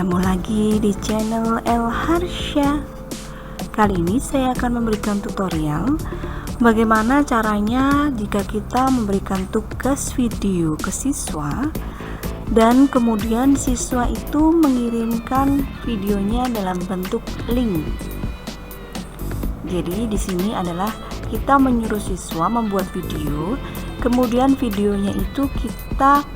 Ketemu lagi di channel El Harsha. Kali ini saya akan memberikan tutorial bagaimana caranya jika kita memberikan tugas video ke siswa dan kemudian siswa itu mengirimkan videonya dalam bentuk link. Jadi di sini adalah kita menyuruh siswa membuat video, kemudian videonya itu kita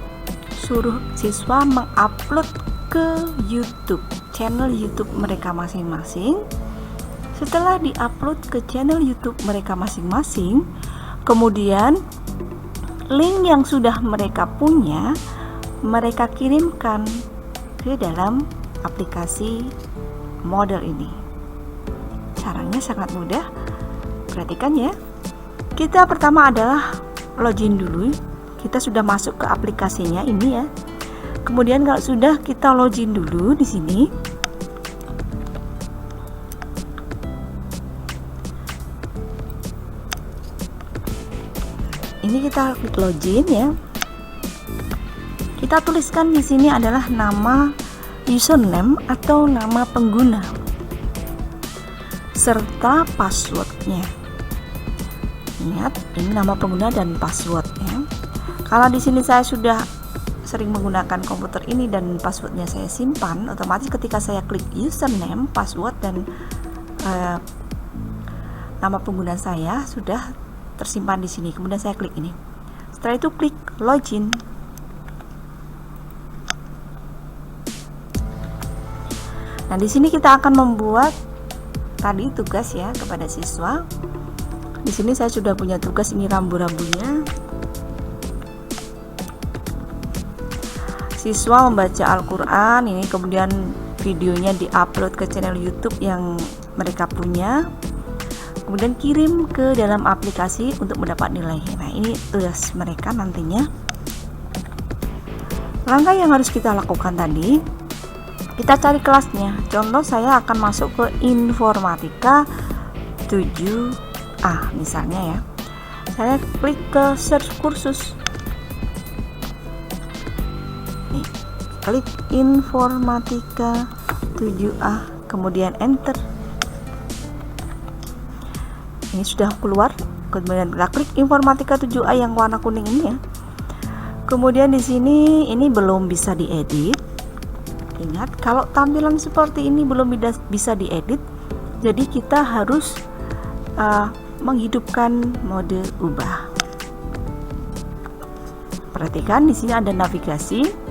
suruh siswa mengupload ke YouTube, channel YouTube mereka masing-masing. Setelah diupload ke channel YouTube mereka masing-masing, kemudian link yang sudah mereka punya mereka kirimkan ke dalam aplikasi model ini. Caranya sangat mudah, perhatikan ya. Kita pertama adalah login dulu. Kita sudah masuk ke aplikasinya ini ya. Kemudian kalau sudah, kita login dulu di sini. Ini kita klik login ya. Kita tuliskan di sini adalah nama username atau nama pengguna serta passwordnya. Ingat, ini nama pengguna dan passwordnya. Kalau di sini saya sudah sering menggunakan komputer ini dan passwordnya saya simpan, otomatis ketika saya klik username, password dan nama pengguna saya sudah tersimpan di sini. Kemudian saya klik ini. Setelah itu klik login. Nah, di sini kita akan membuat tadi tugas ya kepada siswa. Di sini saya sudah punya tugas, ini rambu-rambunya. Siswa membaca Al-Quran, ini kemudian videonya diupload ke channel YouTube yang mereka punya, kemudian kirim ke dalam aplikasi untuk mendapat nilai. Nah, ini tugas mereka nantinya. Langkah yang harus kita lakukan tadi, kita cari kelasnya. Contoh saya akan masuk ke informatika 7A misalnya ya. Saya klik ke search kursus. Klik informatika 7A, kemudian enter. Ini sudah keluar. Kemudian kita klik informatika 7A yang warna kuning ini ya. Kemudian di sini ini belum bisa diedit. Ingat, kalau tampilan seperti ini belum bisa diedit, jadi kita harus menghidupkan mode ubah. Perhatikan di sini ada navigasi.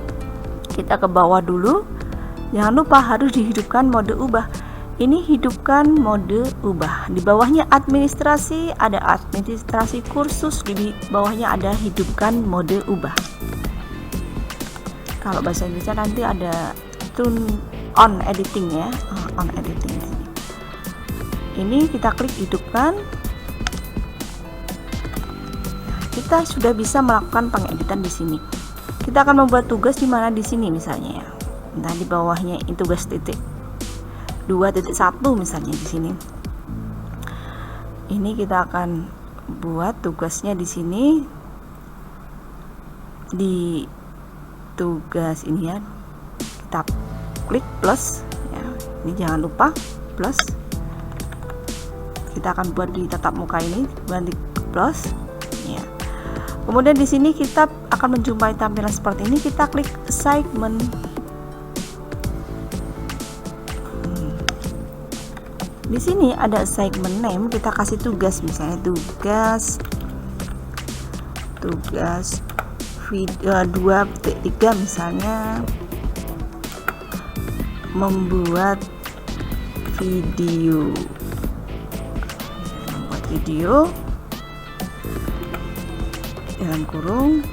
Kita ke bawah dulu. Jangan lupa harus dihidupkan mode ubah. Ini hidupkan mode ubah. Di bawahnya administrasi, ada administrasi kursus, di bawahnya ada hidupkan mode ubah. Kalau bahasa Inggrisnya nanti ada turn on editing ya, on editing. Ini kita klik hidupkan. Kita sudah bisa melakukan pengeditan di sini. Kita akan membuat tugas di mana di sini misalnya ya. Nah, di bawahnya itu tugas titik 2.1 misalnya di sini. Ini kita akan buat tugasnya di sini di tugas ini ya. Kita klik plus ya. Ini jangan lupa plus. Kita akan buat di tatap muka ini, ganti plus ya. Kemudian di sini kita akan menjumpai tampilan seperti ini. Kita klik assignment. Di sini ada assignment name. Kita kasih tugas, misalnya tugas video 2.3 misalnya, membuat video. Dalam kurung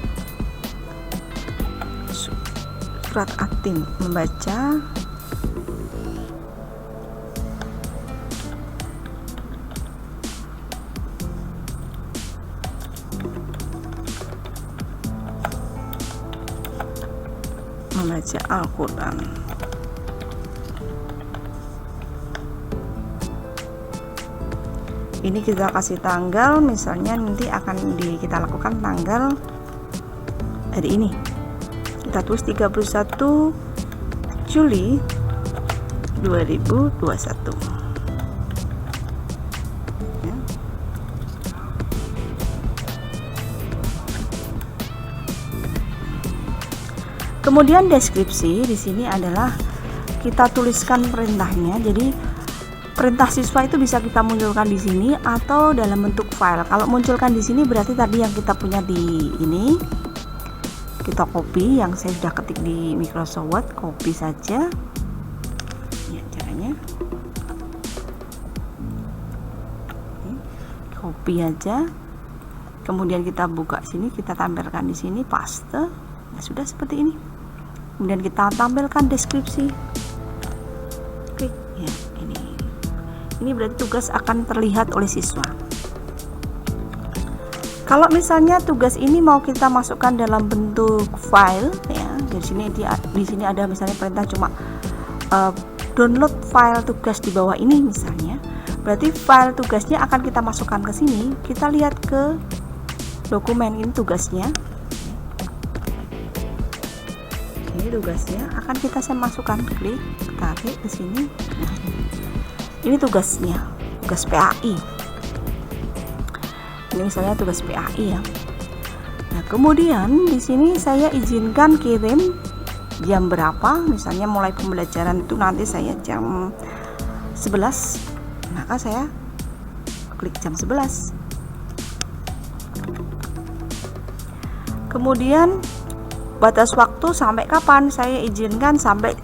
surat Atin, membaca Al-Quran. Ini kita kasih tanggal, misalnya nanti akan kita lakukan tanggal hari ini. Kita tulis 31 Juli 2021. Ya. Kemudian deskripsi di sini adalah kita tuliskan perintahnya. Jadi perintah siswa itu bisa kita munculkan di sini atau dalam bentuk file. Kalau munculkan di sini berarti tadi yang kita punya di ini kita copy, yang saya sudah ketik di Microsoft Word, copy saja. Ya, caranya copy aja. Kemudian kita buka sini, kita tampilkan di sini, paste. Nah, sudah seperti ini. Kemudian kita tampilkan deskripsi, klik ya, ini berarti tugas akan terlihat oleh siswa. Kalau misalnya tugas ini mau kita masukkan dalam bentuk file ya, di sini ada misalnya perintah cuma download file tugas di bawah ini misalnya, berarti file tugasnya akan kita masukkan ke sini. Kita lihat ke dokumen, ini tugasnya. Ini tugasnya akan saya masukkan, klik, tarik ke sini. Nah, ini tugasnya, tugas PAI. Ini misalnya tugas PAI ya. Nah, kemudian di sini saya izinkan kirim jam berapa, misalnya mulai pembelajaran itu nanti saya jam 11, maka saya klik jam 11. Kemudian batas waktu sampai kapan, saya izinkan sampai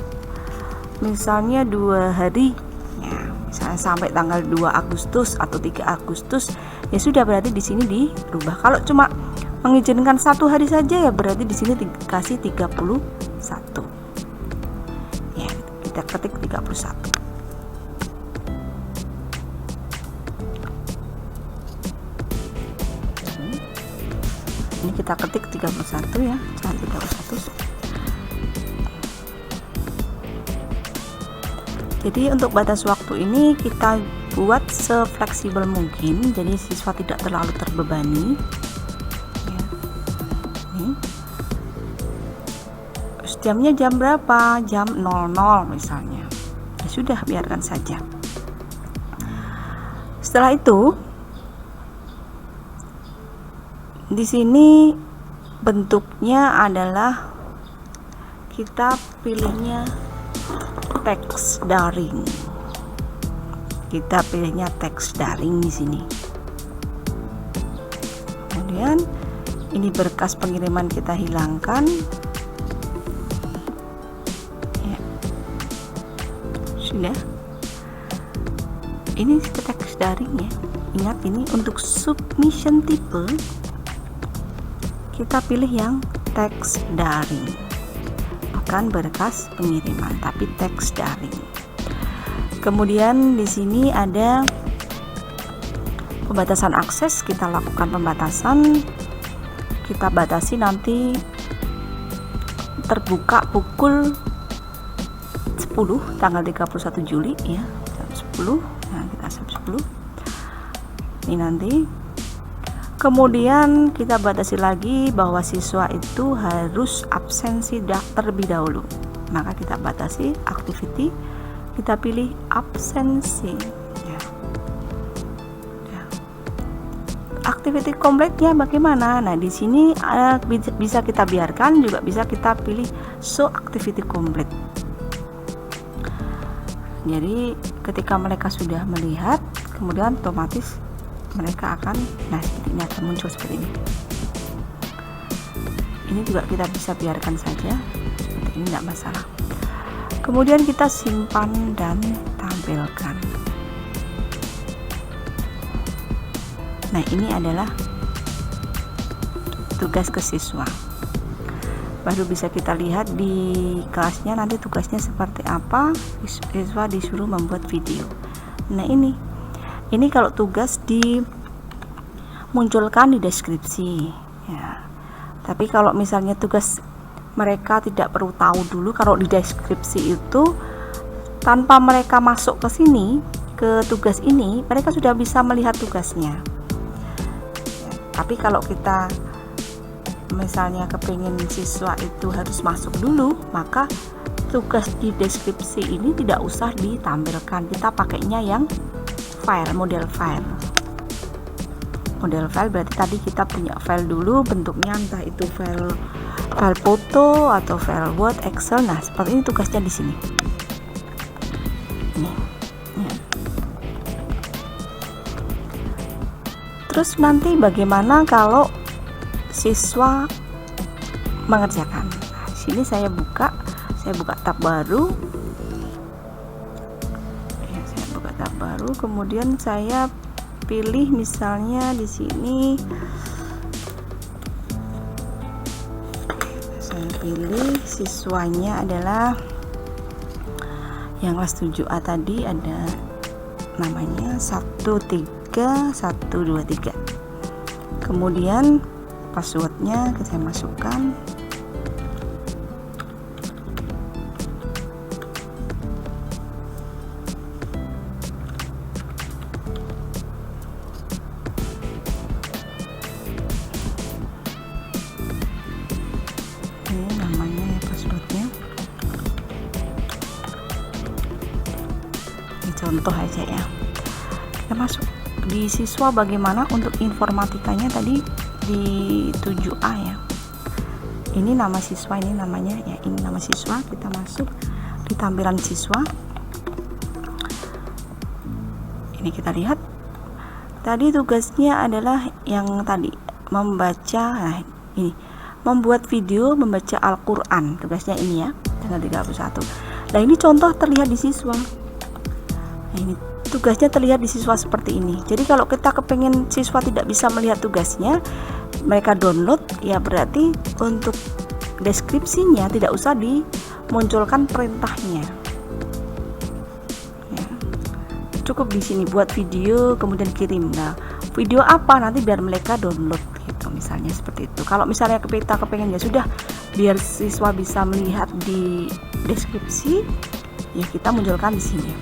misalnya 2 hari ya, misalnya sampai tanggal 2 Agustus atau 3 Agustus ya sudah, berarti di sini dirubah. Kalau cuma mengizinkan 1 hari saja ya berarti di sini dikasih 31 ya, kita ketik 31. Ini kita ketik 31 ya, jangan 31. Jadi untuk batas waktu ini kita buat sefleksibel mungkin, jadi siswa tidak terlalu terbebani ya. Ini jamnya jam berapa, jam 00 misalnya, ya sudah, biarkan saja. Setelah itu di sini bentuknya adalah kita pilihnya teks daring. Kita pilihnya teks daring di sini. Kemudian ini berkas pengiriman kita hilangkan. Ya. Sudah. Ini teks daring ya. Ingat, ini untuk submission tipe kita pilih yang teks daring, bukan berkas pengiriman tapi teks daring. Kemudian di sini ada pembatasan akses, kita lakukan pembatasan, kita batasi nanti terbuka pukul 10 tanggal 31 Juli ya, jam 10. Nah, kita jam 10 ini nanti. Kemudian kita batasi lagi bahwa siswa itu harus absensi terlebih dahulu, maka kita batasi activity, kita pilih absensi ya. Ya. Activity completenya bagaimana? Nah, di sini bisa kita biarkan, juga bisa kita pilih show activity complete. Jadi ketika mereka sudah melihat, kemudian otomatis mereka akan, nah seperti ini akan muncul seperti ini. Ini juga kita bisa biarkan saja seperti ini, tidak masalah. Kemudian kita simpan dan tampilkan. Nah, ini adalah tugas ke siswa. Baru bisa kita lihat di kelasnya nanti tugasnya seperti apa. Siswa disuruh membuat video. Nah, ini kalau tugas dimunculkan di deskripsi ya. Tapi kalau misalnya tugas mereka tidak perlu tahu dulu, kalau di deskripsi itu tanpa mereka masuk ke sini, ke tugas ini, mereka sudah bisa melihat tugasnya ya. Tapi kalau kita misalnya kepingin siswa itu harus masuk dulu, maka tugas di deskripsi ini tidak usah ditampilkan, kita pakainya yang file, model file. Model file berarti tadi kita punya file dulu, bentuknya entah itu file foto atau file Word, Excel. Nah, seperti ini tugasnya di sini. Nih, ya. Terus nanti bagaimana kalau siswa mengerjakan? Nah, di sini saya buka tab baru. Ya, saya buka tab baru, kemudian saya pilih misalnya di sini saya pilih siswanya adalah yang kelas 7A tadi, ada namanya 13123. Kemudian passwordnya saya masukkan. Ini namanya ya, passwordnya. Ini contoh aja ya. Kita masuk di siswa bagaimana untuk informatikanya tadi di 7A ya. Ini nama siswa, ini namanya ya, ini nama siswa. Kita masuk di tampilan siswa. Ini kita lihat. Tadi tugasnya adalah yang tadi membaca, nah ini membuat video membaca Al-Qur'an. Tugasnya ini ya, tanggal 31. Nah, ini contoh terlihat di siswa. Nah, ini tugasnya terlihat di siswa seperti ini. Jadi kalau kita kepengen siswa tidak bisa melihat tugasnya, mereka download ya, berarti untuk deskripsinya tidak usah dimunculkan perintahnya ya. Cukup di sini buat video kemudian kirim. Nah, video apa nanti biar mereka download gitu, misalnya seperti itu. Kalau misalnya kita kepengen ya sudah biar siswa bisa melihat di deskripsi, ya kita munculkan di sini.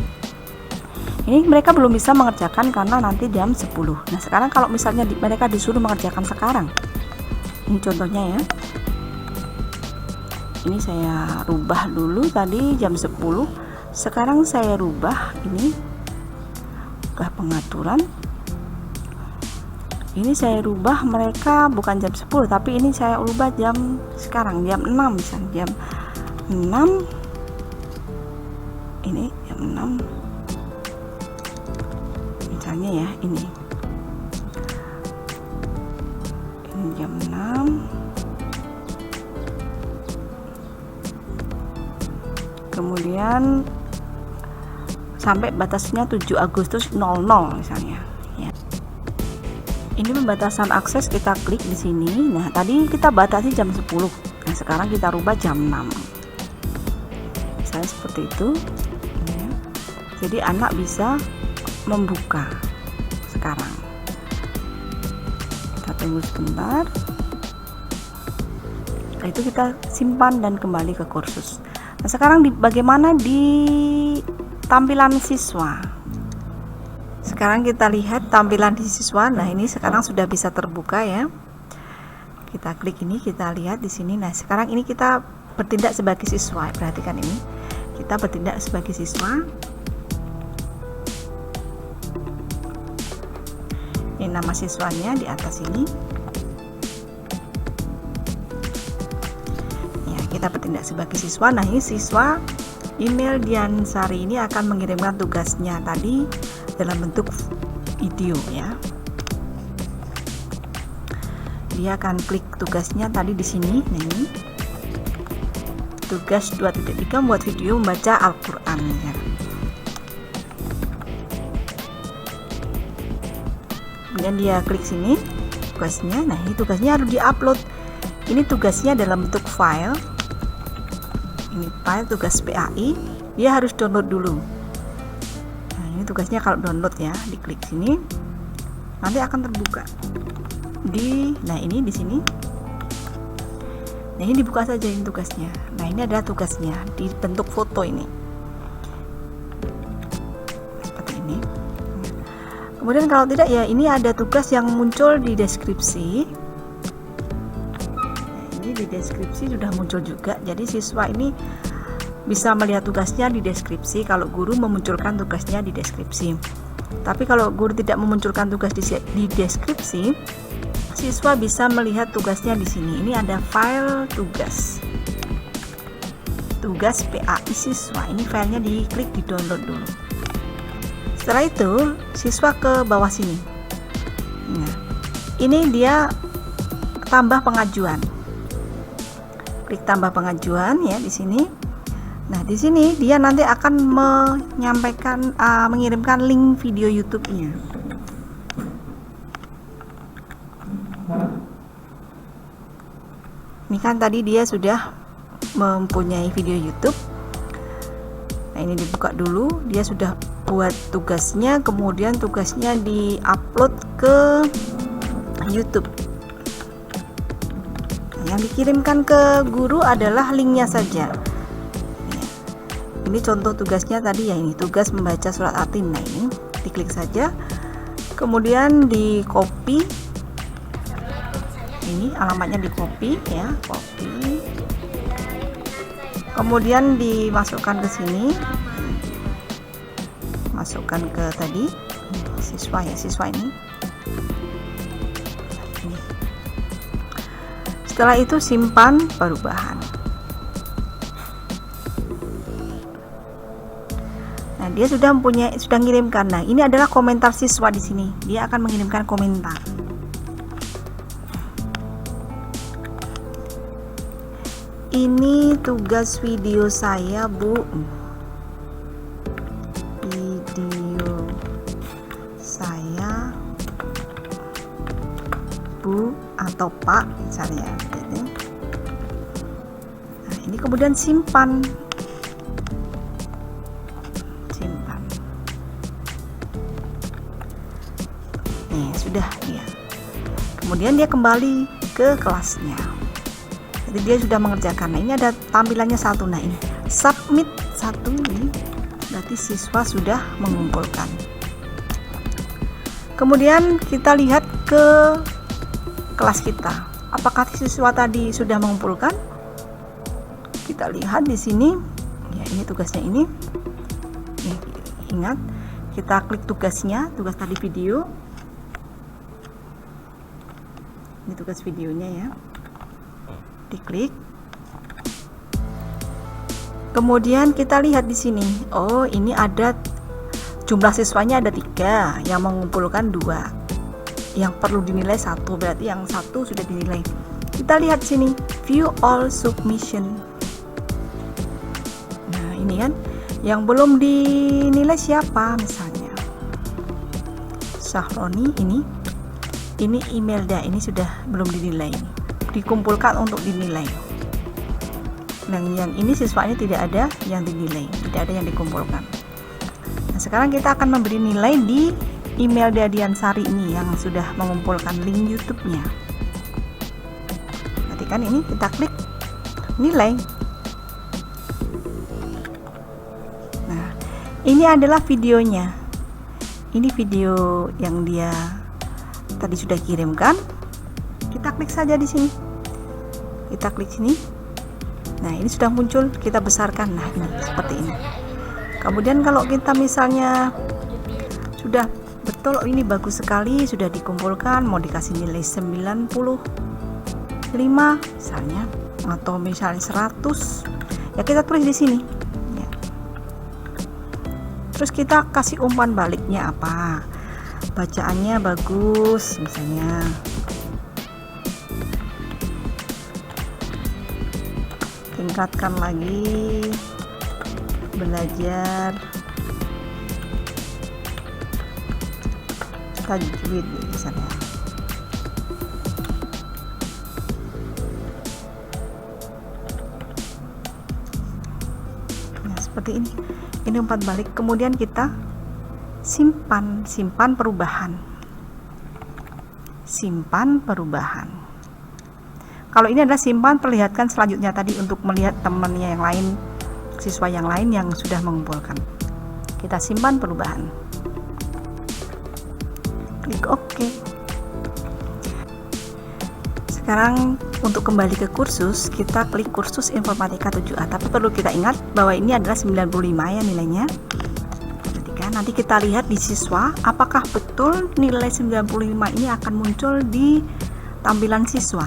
Ini mereka belum bisa mengerjakan karena nanti jam 10. Nah, sekarang kalau misalnya mereka disuruh mengerjakan sekarang, ini contohnya ya. Ini saya rubah dulu, tadi jam 10. Sekarang saya rubah ini ke pengaturan. Ini saya rubah mereka bukan jam 10, tapi ini saya ubah jam sekarang jam 6 misalnya, jam 6. Ini jam 6. Misalnya ya, ini jam 6, kemudian sampai batasnya 7 Agustus 00 misalnya ya. Ini pembatasan akses, kita klik di sini. Nah, tadi kita batasi jam 10. Nah, sekarang kita rubah jam 6 misalnya seperti itu ya. Jadi anak bisa membuka sekarang. Kita tunggu sebentar. Nah, itu kita simpan dan kembali ke kursus. Nah, sekarang bagaimana di tampilan siswa? Sekarang kita lihat tampilan di siswa. Nah, ini sekarang sudah bisa terbuka ya. Kita klik ini, kita lihat di sini. Nah, sekarang ini kita bertindak sebagai siswa. Perhatikan ini. Kita bertindak sebagai siswa. Ini nama siswanya di atas ini ya, kita bertindak sebagai siswa. Nah, ini siswa email Diansari ini akan mengirimkan tugasnya tadi dalam bentuk video ya. Dia akan klik tugasnya tadi di sini. Nah, ini tugas 2.3 membuat video membaca Al-Qur'an ya. Kemudian dia klik sini tugasnya. Nah, ini tugasnya harus diupload. Ini tugasnya dalam bentuk file. Ini file tugas PAI. Dia harus download dulu. Nah, ini tugasnya kalau download ya, diklik sini. Nanti akan terbuka. Nah, ini di sini. Nah, ini dibuka saja ini tugasnya. Nah, ini adalah tugasnya di bentuk foto ini. Seperti ini. Kemudian kalau tidak ya, ini ada tugas yang muncul di deskripsi. Nah, ini di deskripsi sudah muncul juga. Jadi siswa ini bisa melihat tugasnya di deskripsi kalau guru memunculkan tugasnya di deskripsi. Tapi kalau guru tidak memunculkan tugas di deskripsi, siswa bisa melihat tugasnya di sini. Ini ada file tugas PAI siswa. Ini filenya diklik di download dulu. Setelah itu siswa ke bawah sini. Nah, ini dia tambah pengajuan. Klik tambah pengajuan ya di sini. Nah, di sini dia nanti akan mengirimkan link video YouTube-nya. Ini kan tadi dia sudah mempunyai video YouTube. Nah, ini dibuka dulu. Dia sudah buat tugasnya, kemudian tugasnya di-upload ke YouTube. Nah, yang dikirimkan ke guru adalah linknya saja. Ini contoh tugasnya tadi ya, ini tugas membaca surat Atin. Nah, ini diklik saja, kemudian di copy. Ini alamatnya di copy ya, copy. Kemudian dimasukkan ke sini, masukkan ke tadi siswa ya, siswa ini. Setelah itu simpan perubahan. Nah, dia sudah ngirimkan. Nah, ini adalah komentar siswa di sini. Dia akan mengirimkan komentar. Ini tugas video saya, Bu. Video saya, Bu, atau Pak misalnya. Nah, ini kemudian simpan. Sudah ya. Kemudian dia kembali ke kelasnya. Jadi dia sudah mengerjakan. Nah, ini ada tampilannya satu. Nah, ini submit satu ini berarti siswa sudah mengumpulkan. Kemudian kita lihat ke kelas kita. Apakah siswa tadi sudah mengumpulkan? Kita lihat di sini. Ya, ini tugasnya ini. Ingat, kita klik tugasnya, tugas tadi video. Ini tugas videonya ya, diklik. Kemudian kita lihat di sini, oh ini ada jumlah siswanya ada 3, yang mengumpulkan 2, yang perlu dinilai 1, berarti yang 1 sudah dinilai. Kita lihat sini, view all submission. Nah, ini kan yang belum dinilai siapa, misalnya Sahroni. Ini Imelda, ini sudah belum dinilai, dikumpulkan untuk dinilai. Dan yang ini siswa ini tidak ada yang dinilai, tidak ada yang dikumpulkan. Nah, sekarang kita akan memberi nilai di Imelda Diansari ini yang sudah mengumpulkan link YouTube-nya. Nanti kan ini kita klik nilai. Nah, ini adalah videonya. Ini video yang dia tadi sudah kirimkan. Kita klik saja di sini. Kita klik sini. Nah, ini sudah muncul, kita besarkan. Nah, ini seperti ini. Kemudian kalau kita misalnya sudah betul, oh ini bagus sekali, sudah dikumpulkan, mau dikasih nilai 95 misalnya, atau misalnya 100, ya kita tulis di sini. Ya. Terus kita kasih umpan baliknya apa? Bacaannya bagus misalnya. Tingkatkan lagi belajar tajwid misalnya. Nah, seperti ini. Ini umpan balik. Kemudian kita simpan perubahan. Simpan perubahan. Kalau ini adalah simpan, perlihatkan selanjutnya tadi untuk melihat temannya yang lain, siswa yang lain yang sudah mengumpulkan. Kita simpan perubahan. Klik OK. sekarang untuk kembali ke kursus, kita klik kursus informatika 7A. Tapi perlu kita ingat bahwa ini adalah 95 ya nilainya. Nanti kita lihat di siswa, apakah betul nilai 95 ini akan muncul di tampilan siswa.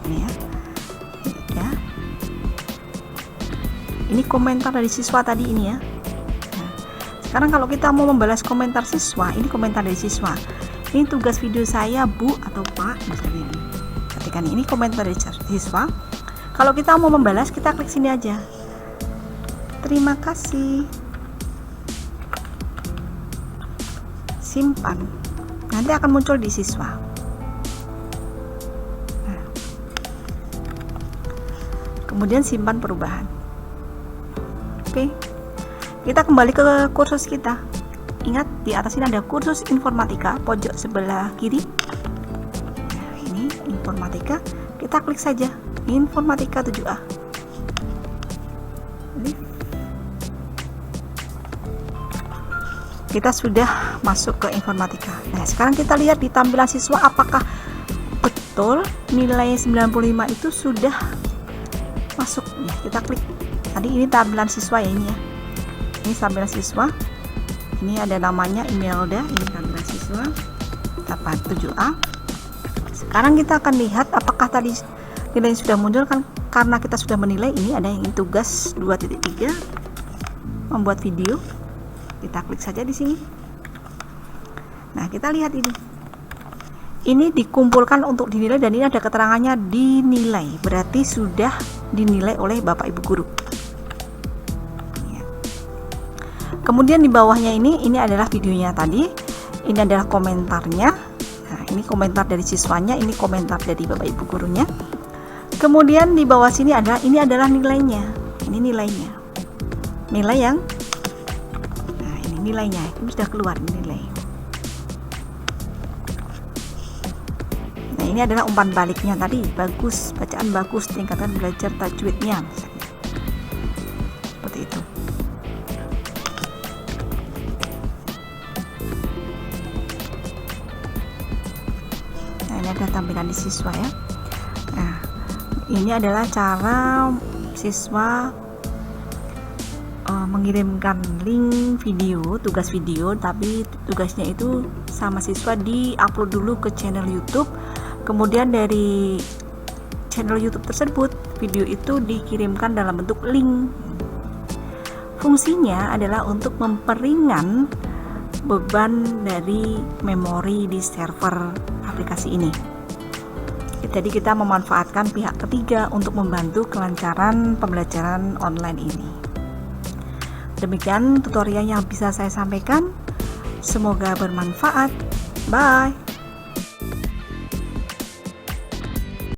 Ini ya. Ini komentar dari siswa tadi ini ya. Nah, sekarang kalau kita mau membalas komentar siswa, ini komentar dari siswa. Ini tugas video saya Bu atau Pak, misalnya ini. Ketikkan ini komentar dari siswa. Kalau kita mau membalas, kita klik sini aja. Terima kasih. Simpan. Nanti akan muncul di siswa. Nah. Kemudian simpan perubahan. Oke. Kita kembali ke kursus kita. Ingat di atas ini ada kursus informatika pojok sebelah kiri. Nah, ini informatika. Kita klik saja informatika 7A. Kita sudah masuk ke informatika. Nah, sekarang kita lihat di tampilan siswa apakah betul nilai 95 itu sudah masuk. Ya, kita klik. Tadi ini tampilan siswa ya ini ya. Ini tampilan siswa. Ini ada namanya Imelda, ini tampilan siswa. Dapat 7A. Sekarang kita akan lihat apakah tadi nilai sudah muncul kan karena kita sudah menilai. Ini ada yang tugas 2.3 membuat video. Kita klik saja di sini. Nah, kita lihat ini. Ini dikumpulkan untuk dinilai dan ini ada keterangannya dinilai. Berarti sudah dinilai oleh Bapak Ibu guru. Ya. Kemudian di bawahnya ini adalah videonya tadi. Ini adalah komentarnya. Nah, ini komentar dari siswanya, ini komentar dari Bapak Ibu gurunya. Kemudian di bawah sini ini adalah nilainya. Ini nilainya. Nilai yang nilainya ini sudah keluar nilai. Nah, ini adalah umpan baliknya tadi, bagus, bacaan bagus, tingkatan belajar tajwidnya. Seperti itu. Nah, ini ada tampilan di siswa ya. Nah, ini adalah cara siswa mengirimkan link video, tugas video, tapi tugasnya itu sama siswa di-upload dulu ke channel YouTube. Kemudian dari channel YouTube tersebut, video itu dikirimkan dalam bentuk link. Fungsinya adalah untuk memperingan beban dari memori di server aplikasi ini. Jadi kita memanfaatkan pihak ketiga untuk membantu kelancaran pembelajaran online ini. Demikian tutorial yang bisa saya sampaikan. Semoga bermanfaat. Bye.